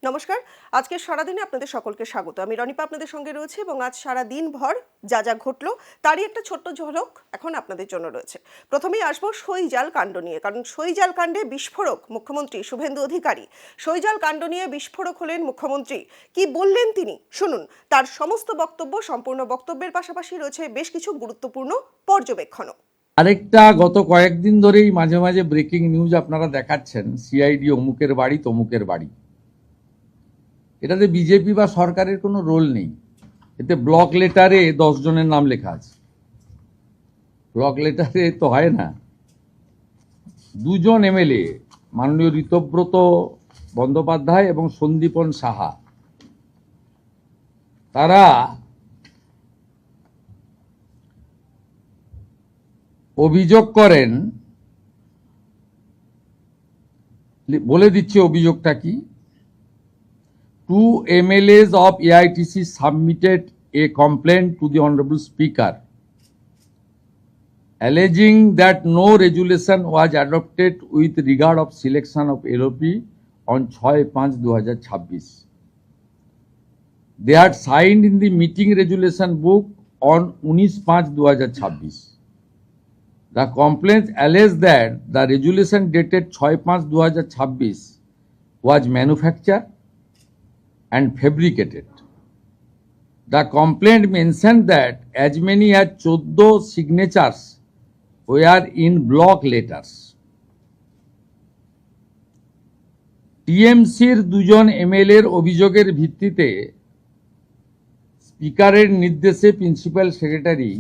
নমস্কার। আজকে সারাদিনে আপনাদের সকলকে স্বাগত। আমি রনিপা আপনাদের সঙ্গে রয়েছে এবং আজ সারা দিন ভর যা যা ঘটলো তারই একটা ছোট্ট ঝলক এখন আপনাদের জন্য রয়েছে। প্রথমেই আসবো সইজাল কাণ্ড নিয়ে, কারণ সইজাল কাণ্ডে বিস্ফোরক মুখ্যমন্ত্রী শুভেন্দু অধিকারী। সইজাল কাণ্ড নিয়ে বিস্ফোরক হলেন মুখ্যমন্ত্রী। কি বললেন তিনি শুনুন। তার সমস্ত বক্তব্য, সম্পূর্ণ বক্তব্যের পাশাপাশি রয়েছে বেশ কিছু গুরুত্বপূর্ণ পর্যবেক্ষণও। আরেকটা গত কয়েকদিন ধরেই মাঝে মাঝে ব্রেকিং নিউজ আপনারা দেখাচ্ছেন, সিআইডি অমুকের বাড়ি তমুকের বাড়ি। এটাতে বিজেপি বা সরকারের কোনো রোল নেই। এতে ব্লক লেটারে 10 জনের নাম লেখা আছে। ব্লক লেটারে তো হয় না। 2 জন এমএলএ, মাননীয় ঋতব্রত বন্দ্যোপাধ্যায় এবং সন্দীপন সাহা, তারা অভিযোগ করেন, বলে দিচ্ছি অভিযোগটা কি। 2 MLAs of AITC submitted a complaint to the Honorable Speaker alleging that no resolution was adopted with regard of selection of LOP on 6/5/2026. They had signed in the meeting resolution book on 19/5/2026. The complaint alleged that the resolution dated 6/5/2026 was manufactured and fabricated. The complaint mentioned that as many as 14 signatures were in block letters. টিএমসির 2 জন এমএলএর অভিযোগের ভিত্তিতে স্পিকারের নির্দেশে principal secretary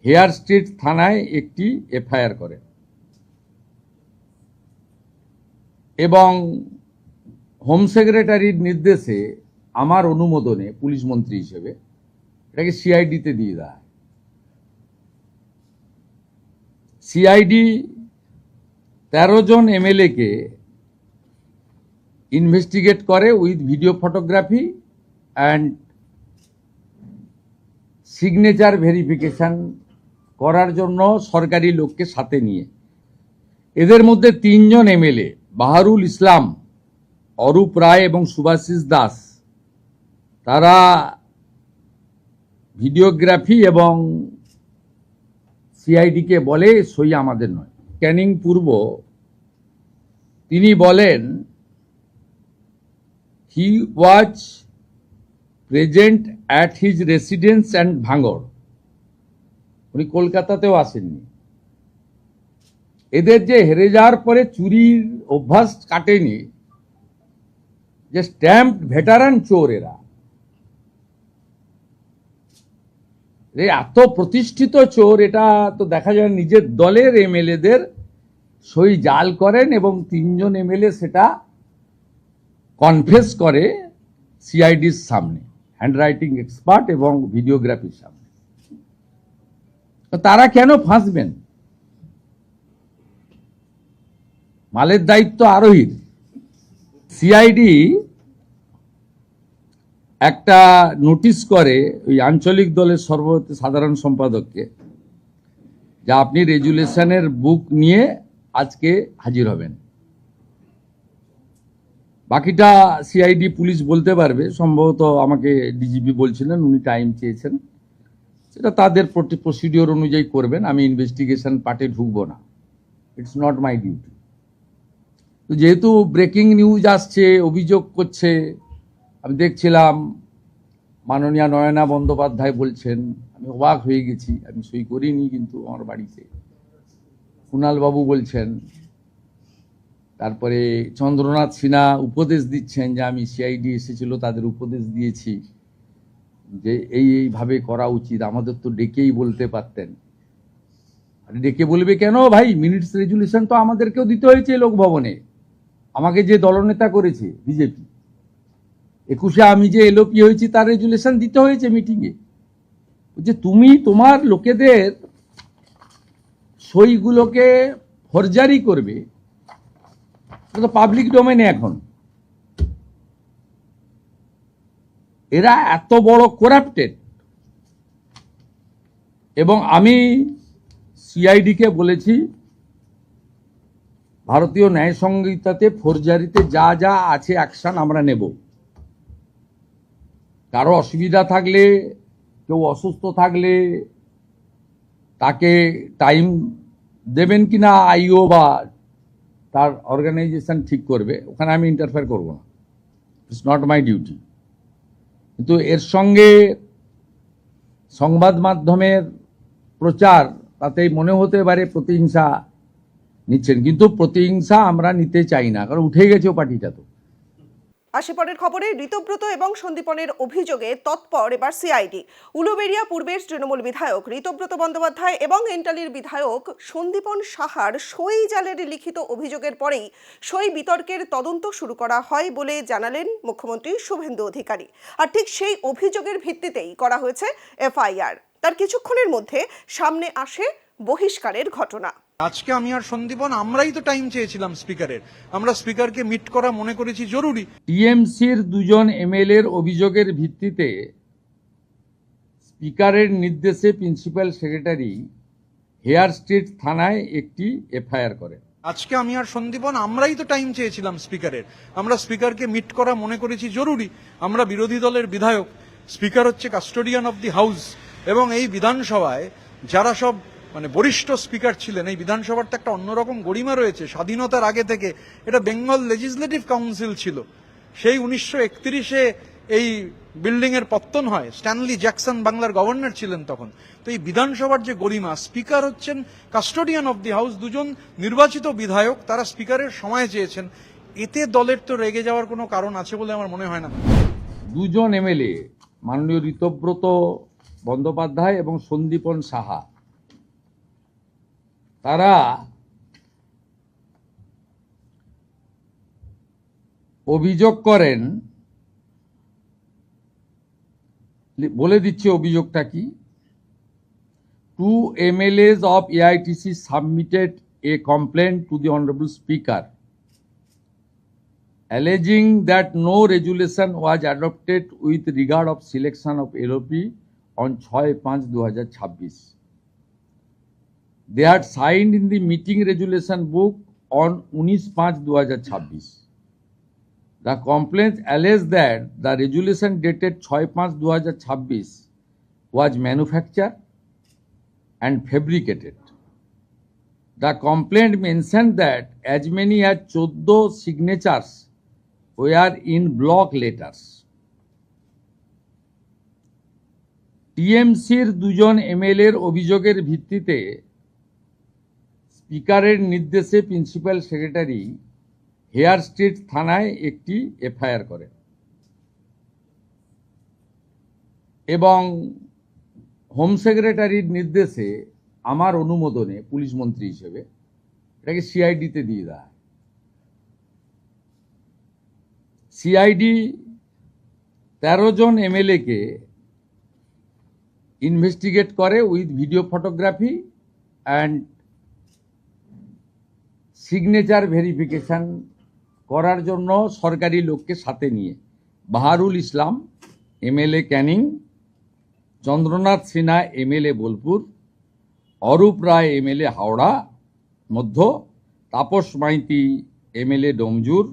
hair street থানায় একটি FIR করেন এবং home সেক্রেটারির নির্দেশে আমার অনুমোদনে পুলিশ মন্ত্রী হিসেবে এটাকে সিআইডিতে দিয়ে দেয়। সিআইডি 13 জন এমএলএ কে ইনভেস্টিগেট করে with video photography and signature verification করার জন্য সরকারি লোককে সাথে নিয়ে। এদের মধ্যে 3 জন এমএলএ, বাহারুল ইসলাম, অরূপ রায় এবং সুভাষিস দাস, তারা ভিডিওগ্রাফি এবং সিআইডিকে বলে সই আমাদের নয়। ক্যানিং পূর্ব তিনি বলেন he was present at his residence and ভাঙড়। উনি কলকাতাতেও আসেননি। এদের যে হেরে যাওয়ার পরে চুরির অভ্যাস কাটেনি, যে স্ট্যাম্প ভেটারান চোর এরা। এত প্রতিষ্ঠিত চোর, এটা তো দেখা যায় নিজের দলের এমএলএদের সই জাল করেন এবং 3 জন এমএলএ সেটা কনফেস করে সিআইডির সামনে, হ্যান্ডরাইটিং এক্সপার্ট এবং ভিডিওগ্রাফির সামনে। তারা কেন ফাঁসবেন? মালের দায়িত্ব আরোহীর। সিআইডি একটা নোটিশ করে ওই আঞ্চলিক দলের সর্বভারতীয় সাধারণ সম্পাদককে, যা আপনি রেজুলেশনের বুক নিয়ে আজকে হাজির হবেন। বাকিটা সিআইডি পুলিশ বলতে পারবে। সম্ভবত আমাকে ডিজিপি বলছিলেন উনি টাইম চেয়েছেন, সেটা তাদের প্রসিডিওর অনুযায়ী করবেন। আমি ইনভেস্টিগেশন পার্টে ঢুকবো না, ইটস নট মাই ডিউটি। তো যেহেতু ব্রেকিং নিউজ আসছে, অভিযোগ করছে, আমি দেখছিলাম মাননীয়া নয়না বন্দ্যোপাধ্যায় বলছেন, আমি অবাক হয়ে গেছি, আমি সই করিনি কিন্তু আমার বাড়িতে। কুণাল বাবু বলছেন, তারপরে চন্দ্রনাথ সিনহা উপদেশ দিচ্ছেন যে আমি সিআইডি এসেছিল তাদের উপদেশ দিয়েছি যে এইভাবে করা উচিত, আমাদের তো ডেকেই বলতে পারতেন। ডেকে বলবে কেন ভাই? মিনিটস রেজুলেশন তো আমাদেরকেও দিতে হয়েছে লোকভবনে। আমাকে যে দলনেতা করেছে বিজেপি, 21-এ আমি যে এলওপি হয়েছি তার রেজুলেশন দিতে হয়েছে মিটিংয়ে। যে তুমি তোমার লোকেদের সইগুলোকে ফরজারি করবে, এটা তো পাবলিক ডোমেনে। এখন এরা এত বড় করাপ্টেড। এবং আমি সিআইডিকে বলেছি ভারতীয় ন্যায় সংহিতাতে ফৌজদারিতে যা যা আছে অ্যাকশন আমরা নেব। কারো অসুবিধা থাকলে, কেউ অসুস্থ থাকলে তাকে টাইম দেবেন কিনা আইও বা তার অর্গানাইজেশন ঠিক করবে, ওখানে আমি ইন্টারফেয়ার করব না, ইটস নট মাই ডিউটি। কিন্তু এর সঙ্গে সংবাদ মাধ্যমের প্রচার, তাতেই মনে হতে পারে প্রতিহিংসা নিচ্ছেন, কিন্তু প্রতিহিংসা আমরা নিতে চাই না, কারণ উঠে গেছে ও পার্টিটা। তো আসি পরের খবরে। ঋতব্রত এবং সন্দীপনের অভিযোগে তৎপর এবার সিআইডি। উলুবেড়িয়া পূর্বের তৃণমূল বিধায়ক ঋতব্রত বন্দ্যোপাধ্যায় এবং এন্টালির বিধায়ক সন্দীপন সাহার সই জালের লিখিত অভিযোগের পরেই সই বিতর্কের তদন্ত শুরু করা হয় বলে জানালেন মুখ্যমন্ত্রী শুভেন্দু অধিকারী। আর ঠিক সেই অভিযোগের ভিত্তিতেই করা হয়েছে এফআইআর। তার কিছুক্ষণের মধ্যে সামনে আসে বহিষ্কারের ঘটনা। আজকে আমি আর সন্দীপন আমরাই তো টাইম চেয়েছিলাম স্পিকারের, আমরা স্পিকারকে মিট করা মনে করেছি জরুরি। টিএমসির দুজন এমএলএর অভিযোগের ভিত্তিতে স্পিকারের নির্দেশে প্রিন্সিপাল সেক্রেটারি হেয়ার স্ট্রিট থানায় একটি এফআইআর করে। আজকে আমি আর সন্দীপন আমরাই তো টাইম চেয়েছিলাম স্পিকারের, আমরা স্পিকারকে মিট করা মনে করেছি জরুরি। আমরা বিরোধী দলের বিধায়ক, স্পিকার হচ্ছে কাস্টোডিয়ান অফ দি হাউস, এবং এই বিধানসভায় যারা সব বরিষ্ঠ স্পিকার ছিলেন, এই বিধানসভার তো একটা অন্যরকম গরিমা রয়েছে। স্বাধীনতার আগে থেকে এটা বেঙ্গল লেজিসলেটিভ কাউন্সিল ছিল। সেই 1931-এ এই বিল্ডিং এর পত্তন হয়, স্ট্যানলি জ্যাকসন বাংলার গভর্নর ছিলেন তখন। তো এই বিধানসভার যে গরিমা, স্পিকার হচ্ছেন কাস্টোডিয়ান অফ দি হাউস, দুজন নির্বাচিত বিধায়ক, তারা স্পিকারের সময় চেয়েছেন। এতে দলের তো রেগে যাওয়ার কোনো কারণ আছে বলে আমার মনে হয় না। দুজন এমএলএ মাননীয় ঋতব্রত বন্দ্যোপাধ্যায় এবং সন্দীপন সাহা, তারা অভিযোগ করেন, বলে দিচ্ছি অভিযোগটা কি। 2 MLAs of AITC submitted a complaint to the Honorable Speaker alleging that no resolution was adopted with regard of selection of LOP on 6/5/2026. They had signed in the meeting resolution book on 19/5/2026. The complaint alleged that the resolution dated 6/5/2026 was manufactured and fabricated. The complaint mentioned that as many as 14 signatures were in block letters. টিএমসির দুজন এমএলএর অভিযোগের ভিত্তিতে স্পিকারের নির্দেশে principal secretary hair street থানায় একটি FIR করে এবং হোম সেক্রেটারির নির্দেশে আমার অনুমোদনে পুলিশ মন্ত্রী হিসেবে এটাকে সিআইডিতে দিয়ে দেয়। সিআইডি 13 জন এমএলএকে ইনভেস্টিগেট করে with video photography and signature verification করার জন্য সরকারি লোককে সাথে নিয়ে বাহারুল ইসলাম এমএলএ ক্যানিং, চন্দ্রনাথ সিনহা এমএলএ বোলপুর, অরূপ রায় এমএলএ হাওড়া মধ্য, Tapas Maiti MLA Domjur,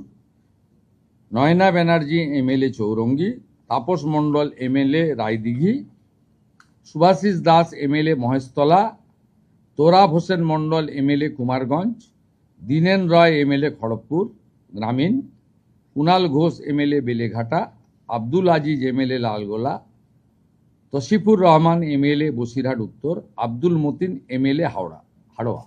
Nayana Banerjee MLA Chowringhee, Tapas Mondal MLA Raidighi, Subhashis Das MLA Maheshtala, Torab Hossain মণ্ডল এমএলএ কুমারগঞ্জ, দীনেন রয় এমএলএ খড়গপুর গ্রামীণ, Kunal Ghosh MLA Beleghata, Abdul Aziz MLA Lalgola, তসিফুর Rahman MLA Basirhat উত্তর, আব্দুল মতিন এমএলএ হাড়োয়া।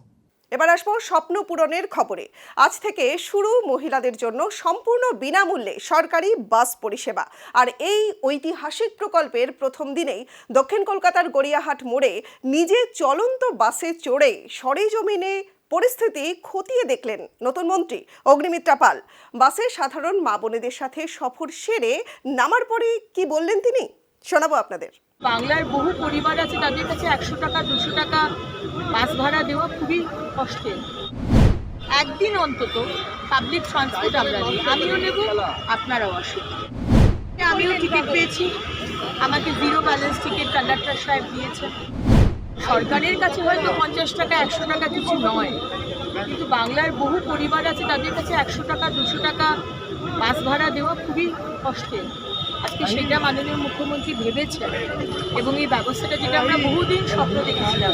এবার আসবো স্বপ্ন পূরণের খবরে। আজ থেকে শুরু মহিলাদের জন্য সম্পূর্ণ বিনামূল্যে সরকারি বাস পরিষেবা। আর এই ঐতিহাসিক প্রকল্পের প্রথম দিনেই দক্ষিণ কলকাতার গড়িয়াহাট মোড়ে নিজে চলন্ত বাসে চড়ে সরেজমিনে পরিস্থিতি খতিয়ে দেখলেন নতুন মন্ত্রী অগ্নিমিত্রা পাল। বাসে সাধারণ মা বোনেদের সাথে সফর সেরে নামার পরে কি বললেন তিনি, শোনাবো আপনাদের। বাংলার বহু পরিবার আছে, তাদের কাছে 100 টাকা 200 টাকা বাস ভাড়া দেওয়া খুবই কষ্টের। একদিন অন্তত পাবলিক ট্রান্সপোর্ট আমরা নিই, আমিও নেব, আপনারাও আসুন। আমিও টিকিট পেয়েছি, আমাকে 0 ব্যালেন্স টিকিট কন্ডাক্টর সাহেব দিয়েছেন। সরকারের কাছে হয়তো 50 টাকা 100 টাকা কিছু নয়, কিন্তু বাংলার বহু পরিবার আছে তাদের কাছে 100 টাকা 200 টাকা বাস ভাড়া দেওয়া খুবই কষ্টের। আজকে সেটা মাননীয় মুখ্যমন্ত্রী ভেবেছেন এবং এই ব্যবস্থাটা যেটা আমরা বহুদিন স্বপ্ন দেখেছিলাম,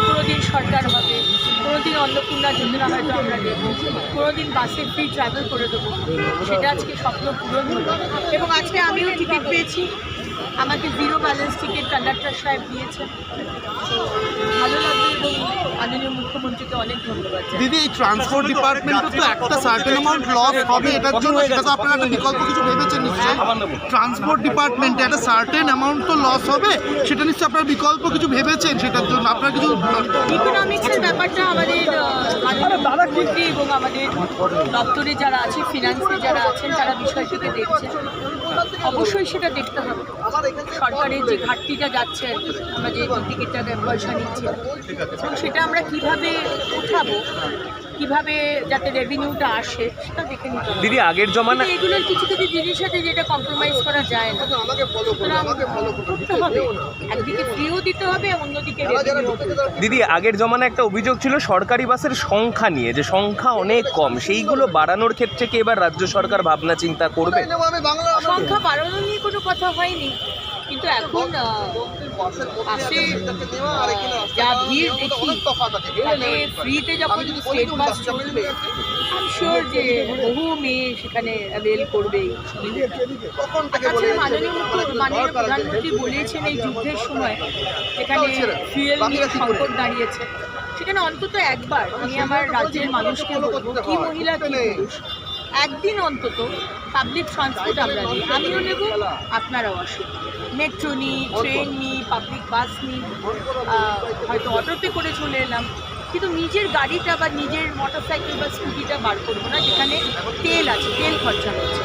কোনোদিন সরকার হবে, কোনোদিন অন্নপূর্ণা যোজনা হয়তো আমরা দেবো, কোনোদিন বাসে ফ্রি ট্রাভেল করে দেবো, সেটা আজকে স্বপ্ন পূরণ হলো। এবং আজকে আমিও টিকিট পেয়েছি, আমাকে 0 ব্যালেন্স টিকিট কন্ডাক্টর সাহেব দিয়েছেন। তো ভালো লাগবে এবং মাননীয় মুখ্যমন্ত্রীকে অনেক ধন্যবাদ জানাই। দিদি, এই ট্রান্সপোর্ট ডিপার্টমেন্টে তো একটা সার্টেন অ্যামাউন্ট লস হবে, এটার জন্য সেটা তো আপনারা একটা বিকল্প কিছু ভেবেছেন নিশ্চয়ই? ট্রান্সপোর্ট ডিপার্টমেন্টে একটা সার্টেন অ্যামাউন্ট তো লস হবে, সেটা নিশ্চয়ই আপনারা বিকল্প কিছু ভেবেছেন, সেটার জন্য আপনারা কিছু ইকোনমিক্সের ব্যাপারটা আমাদের মাননীয় মুখ্যমন্ত্রী এবং আমাদের দপ্তরে যারা আছে, ফিনান্সে যারা আছেন, তারা বিষয়টিকে দেখছেন। অবশ্যই সেটা দেখতে হবে। সরকারের যে ঘাটতিটা যাচ্ছে, আমরা যে টিকিটটা পয়সা নিচ্ছি, এবং সেটা আমরা কিভাবে উঠাবো, কিভাবে যাতে রেভিনিউটা আসে, সেটা দেখে নিতে হবে। দিদি, আগের জমানা এগুলোর কিছু কিছু জিনিস আছে যেটা কম্প্রোমাইজ করা যায় না, সুতরাং করতে হবে। একদিকে ফ্রিও দিতে হবে, অন্যদিকে রেভিনিউ। দিদি, আগের জমানা একটা অভিযোগ ছিল সরকারি বাসের সংখ্যা নিয়ে, যে সংখ্যা অনেক কম, সেইগুলো বাড়ানোর ক্ষেত্রে কি এবার রাজ্য সরকার ভাবনা চিন্তা করবে? সংখ্যা বাড়ানো নিয়ে কোনো কথা হয়নি, কিন্তু এখন বাসে যা ভিড় দেখি, তাহলে ফ্রিতে যখন স্টেট বাস চলবে, আমি শিওর যে বহু মেয়ে সেখানে অ্যাভেল করবে এই সুবিধাটা। তাছাড়া মাননীয় প্রধানমন্ত্রী বলেছেন এই যুদ্ধের সময় যেখানে ফুয়েল নিয়ে সংকট দাঁড়িয়েছে, সেখানে অন্তত একবার আমি আমার রাজ্যের মানুষকে বলবো, কি মহিলা কি পুরুষ, একদিন অন্তত পাবলিক ট্রান্সপোর্ট আমরা নিই, আমিও নেব, আপনারাও আসুন। মেট্রো নিই, ট্রেন নিই, পাবলিক বাস নিই, হয়তো অটোতে করে চলে এলাম, কিন্তু নিজের গাড়িটা বা নিজের মোটরসাইকেল বা স্কুটিটা বার করবো না যেখানে তেল আছে, তেল খরচা হচ্ছে।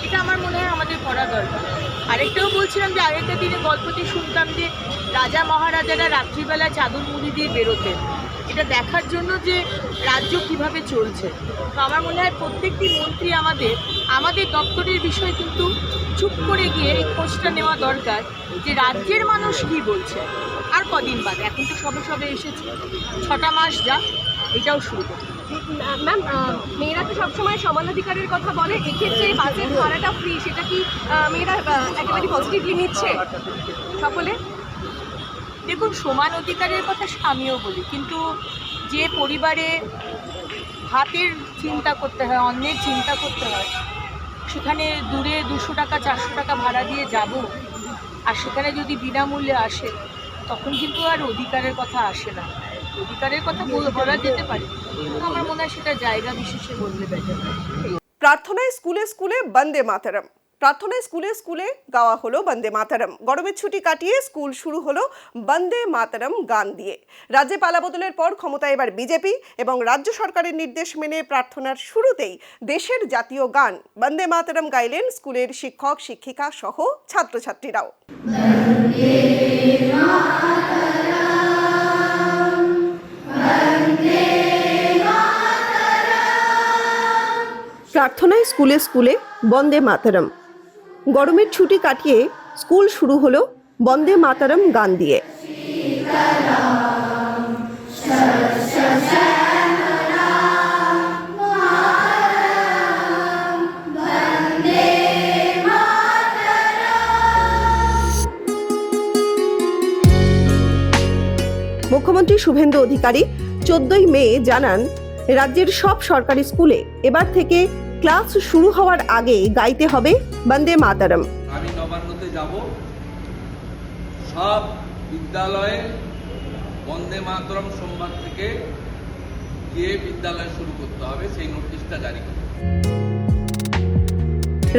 এটা আমার মনে হয় আমাদের করা দরকার। আরেকটাও বলছিলাম যে আগেরটা দিনে গল্পটি শুনতাম যে রাজা মহারাজারা রাত্রিবেলা চাদর মুড়ি দিয়ে বেরোতেন, এটা দেখার জন্য যে রাজ্য কিভাবে চলছে। তো আমার মনে হয় প্রত্যেকটি মন্ত্রী আমাদের দপ্তরের বিষয় কিন্তু চুপ করে গিয়ে এই খোঁজটা নেওয়া দরকার যে রাজ্যের মানুষ কী বলছে। আর কদিন বাদে, এখন তো সবে সবে এসেছে, 6টা মাস যা, এটাও শুরু করবে। ম্যাম, মেয়েরা তো সবসময় সমান অধিকারের কথা বলে, এক্ষেত্রে বাসের ভাড়াটা ফ্রি, সেটা কি মেয়েরা একেবারে পজিটিভলি নিচ্ছে সকলে? দেখুন, সমান অধিকারের কথা আমিও বলি, কিন্তু যে পরিবারে ভাতের চিন্তা করতে হয়, অন্যের চিন্তা করতে হয়, সেখানে দূরে 200 টাকা 400 টাকা ভাড়া দিয়ে যাব, আর সেখানে যদি বিনামূল্যে আসে, তখন কিন্তু আর অধিকারের কথা আসে না। অধিকারের কথা বলা যেতে পারে, কিন্তু আমার মনে হয় সেটা জায়গা বিশেষে বললে বেটার হয়। প্রার্থনায় স্কুলে স্কুলে বন্দে মাতরম। প্রার্থনায় স্কুলে স্কুলে গাওয়া হলো বন্দে মাতরম। গরমের ছুটি কাটিয়ে স্কুল শুরু হলো বন্দে মাতরম গান দিয়ে। রাজ্যে পালাবদলের পর ক্ষমতায় এবার বিজেপি এবং রাজ্য সরকারের নির্দেশ মেনে প্রার্থনার শুরুতেই দেশের জাতীয় গান বন্দে মাতরম গাইলেন স্কুলের শিক্ষক শিক্ষিকা সহ ছাত্রছাত্রীরাও। প্রার্থনায় স্কুলে স্কুলে বন্দে মাতরম। গরমের ছুটি কাটিয়ে স্কুল শুরু হলো বন্দে মাতরম গান দিয়ে। মুখ্যমন্ত্রী শুভেন্দু অধিকারী 14ই মে জানান, রাজ্যের সব সরকারি স্কুলে এবার থেকে ক্লাস শুরু হওয়ার আগে গাইতে হবে বন্দে মাতরম। আমি নবান্নতে যাব, সব বিদ্যালয়ে বন্দে মাতরম সোমবার থেকে গিয়ে বিদ্যালয় শুরু করতে হবে, সেই নোটিশটা জারি করব।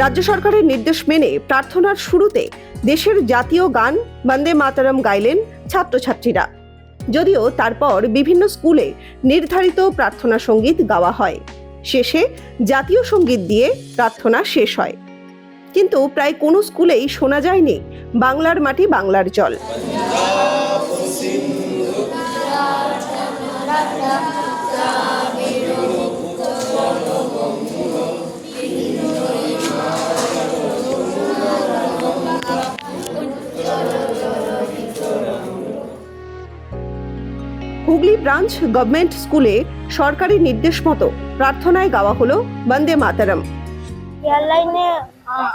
রাজ্য সরকারের নির্দেশ মেনে প্রার্থনার শুরুতে দেশের জাতীয় গান বন্দে মাতরম গাইলেন ছাত্রছাত্রীরা। যদিও তারপর বিভিন্ন স্কুলে নির্ধারিত প্রার্থনা সঙ্গীত গাওয়া হয়, শেষে জাতীয় সঙ্গীত দিয়ে প্রার্থনা শেষ হয়। কিন্তু প্রায় কোনো স্কুলেই শোনা যায়নি বাংলার মাটি বাংলার জল। হুগলি ব্রাঞ্চ গভর্নমেন্ট স্কুলে সরকারি নির্দেশ মতো প্রার্থনায় গাওয়া হলো বন্দে মাতরম। এয়ারলাইনে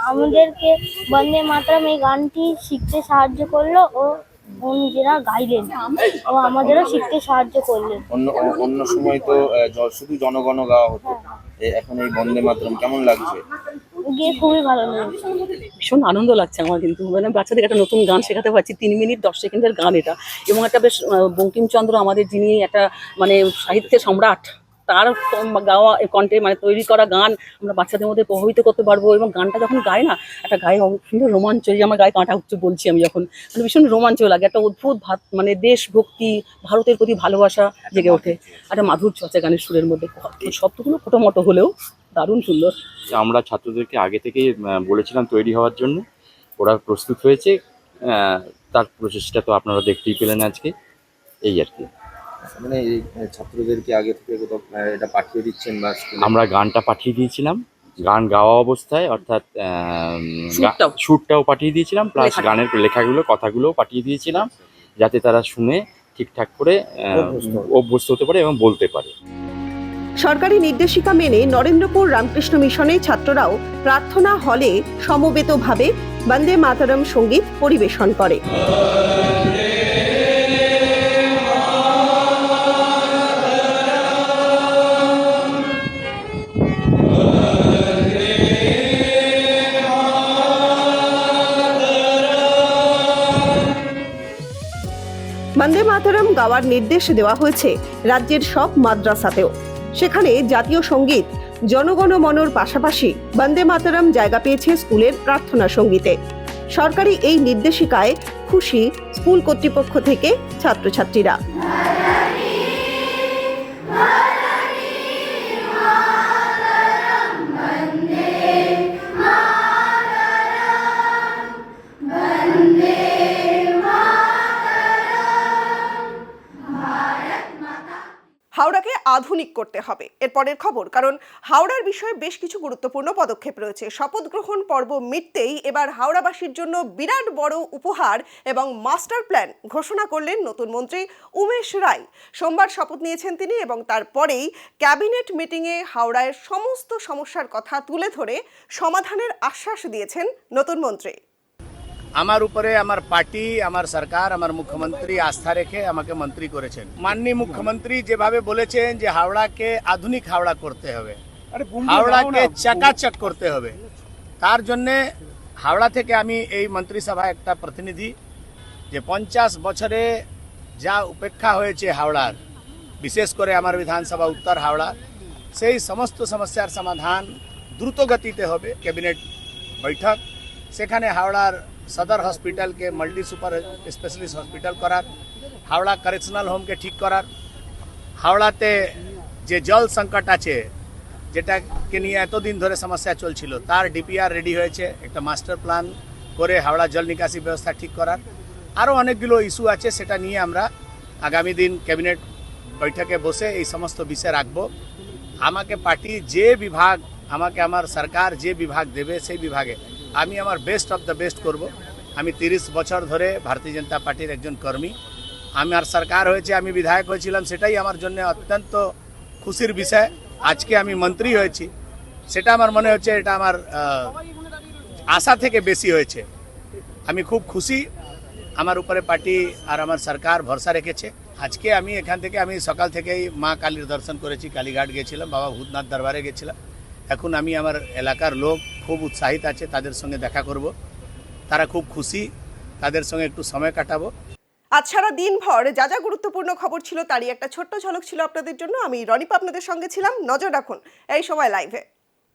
আমাদেরকে বন্দে মাতরম এই গানটি শিখতে সাহায্য করলো ও নিজেরা গাইলেন ও আমাদেরও শিখতে সাহায্য করলেন। অন্য সময় তো শুধু জনগণ গাওয়া হতো, এখন এই বন্দে মাতরম কেমন লাগছে? গিয়ে খুবই ভালো লেগেছে। ভীষণ আনন্দ লাগছে আমার, কিন্তু মানে বাচ্চাদের একটা নতুন গান শেখাতে পারছি। 3 মিনিট 10 সেকেন্ডের গান এটা, এবং একটা বেশ বঙ্কিমচন্দ্র আমাদের যিনি একটা মানে সাহিত্যের সম্রাট, তার গাওয়া কণ্ঠে মানে তৈরি করা গান আমরা বাচ্চাদের মধ্যে প্রভাবিত করতে পারবো। এবং গানটা যখন গায় না, একটা গায়ে সুন্দর রোমাঞ্চ, এই আমার গায়ে কাঁটা উঠছে বলছি আমি, যখন মানে ভীষণ রোমাঞ্চ লাগে, একটা অদ্ভুত মানে দেশভক্তি, ভারতের প্রতি ভালোবাসা জেগে ওঠে, একটা মাধুর্য আছে গানের সুরের মধ্যে। শব্দগুলো ফোটোমটো হলেও দারুণ সুন্দর। আমরা ছাত্রদেরকে আগে থেকেই বলেছিলাম তৈরি হওয়ার জন্য, ওরা প্রস্তুত হয়েছে, তার প্রচেষ্টা তো আপনারা দেখতেই পেলেন আজকে, এই আর কি। মানে ছাত্রদেরকে আগে থেকে এটা পাঠিয়ে দিচ্ছেন বা আমরা গানটা পাঠিয়ে দিয়েছিলাম, গান গাওয়া অবস্থায়, অর্থাৎ সুরটাও পাঠিয়ে দিয়েছিলাম, প্লাস গানের লেখাগুলো কথাগুলোও পাঠিয়ে দিয়েছিলাম, যাতে তারা শুনে ঠিকঠাক করে অভ্যস্ত হতে পারে এবং বলতে পারে। সরকারি নির্দেশিকা মেনে নরেন্দ্রপুর রামকৃষ্ণ মিশনের ছাত্ররাও প্রার্থনা হলে সমবেতভাবে বন্দে মাতরম সঙ্গীত পরিবেশন করে। বন্দে মাতরম গাওয়ার নির্দেশ দেওয়া হয়েছে রাজ্যের সব মাদ্রাসাতেও। সেখানে জাতীয় সঙ্গীত জনগণ মনর পাশাপাশি বন্দে মাতরম জায়গা পেয়েছে স্কুলের প্রার্থনা সঙ্গীতে। সরকারি এই নির্দেশিকায় খুশি স্কুল কর্তৃপক্ষ থেকে ছাত্রছাত্রীরা। হাওড়াকে আধুনিক করতে হবে এরপরের খবর, কারণ হাওড়ার বিষয়ে বেশ কিছু গুরুত্বপূর্ণ পদক্ষেপ রয়েছে। শপথ গ্রহণ পর্ব মিটতেই এবার হাওড়াবাসীর জন্য বিরাট বড় উপহার এবং মাস্টার প্ল্যান ঘোষণা করলেন নতুন মন্ত্রী উমেশ রায়। সোমবার শপথ নিয়েছেন তিনি এবং তারপরেই ক্যাবিনেট মিটিংয়ে হাওড়ার সমস্ত সমস্যার কথা তুলে ধরে সমাধানের আশ্বাস দিয়েছেন নতুন মন্ত্রী। আমার উপরে আমার পার্টি, আমার সরকার, আমার মুখ্যমন্ত্রী আস্থা রেখে আমাকে মন্ত্রী করেছেন। মাননীয় মুখ্যমন্ত্রী যেভাবে বলেছেন যে হাওড়াকে আধুনিক হাওড়া করতে হবে, হাওড়াকে চাকাচক করতে হবে, তার জন্য হাওড়া থেকে আমি এই মন্ত্রিসভা একটা প্রতিনিধি, যে 50 বছরে যা উপেক্ষা হয়েছে হাওড়ার, বিশেষ করে আমার বিধানসভা উত্তর হাওড়া, সেই সমস্ত সমস্যার সমাধান দ্রুত গতিতে হবে। ক্যাবিনেট বৈঠক, সেখানে হাওড়ার সদর হসপিটালকে মাল্টি সুপার স্পেশালিস্ট হসপিটাল করার, হাওড়া কারেকশনাল হোমকে ঠিক করার, হাওড়াতে যে জল সংকট আছে যেটাকে নিয়ে এতদিন ধরে সমস্যা চলছিল, তার ডিপিআর রেডি হয়েছে, একটা মাস্টার প্ল্যান করে হাওড়া জল নিকাশি ব্যবস্থা ঠিক করার, আরও অনেকগুলো ইস্যু আছে, সেটা নিয়ে আমরা আগামী দিন ক্যাবিনেট বৈঠকে বসে এই সমস্ত বিষয় রাখবো। আমাকে পার্টি যে বিভাগ, আমাকে আমার সরকার যে বিভাগ দেবে সেই বিভাগে আমি আমার বেস্ট অফ দ্য বেস্ট করব। আমি 30 বছর ধরে ভারতীয় জনতা পার্টির একজন কর্মী, আমার সরকার হয়েছে, আমি বিধায়ক হয়েছিলাম, সেটাই আমার জন্য অত্যন্ত খুশির বিষয়। আজকে আমি মন্ত্রী হয়েছি, সেটা আমার মনে হচ্ছে এটা আমার আশা থেকে বেশি হয়েছে। আমি খুব খুশি, আমার উপরে পার্টি আর আমার সরকার ভরসা রেখেছে। আজকে আমি এখান থেকে আমি সকাল থেকেই মা কালীর দর্শন করেছি, কালীঘাট গেছিলাম, বাবা ভূতনাথ দরবারে গেছিলাম। এখন আমি আমার এলাকার লোক খুব উৎসাহিত আছে, তাদের সঙ্গে দেখা করব, তারা খুব খুশি, তাদের সঙ্গে একটু সময় কাটাবো। আজ সারা দিনভর যা যা গুরুত্বপূর্ণ খবর ছিল তারই একটা ছোট্ট ঝলক ছিল আপনাদের জন্য। আমি রনিপা আপনাদের সঙ্গে ছিলাম। নজর রাখুন এই সময় লাইভে।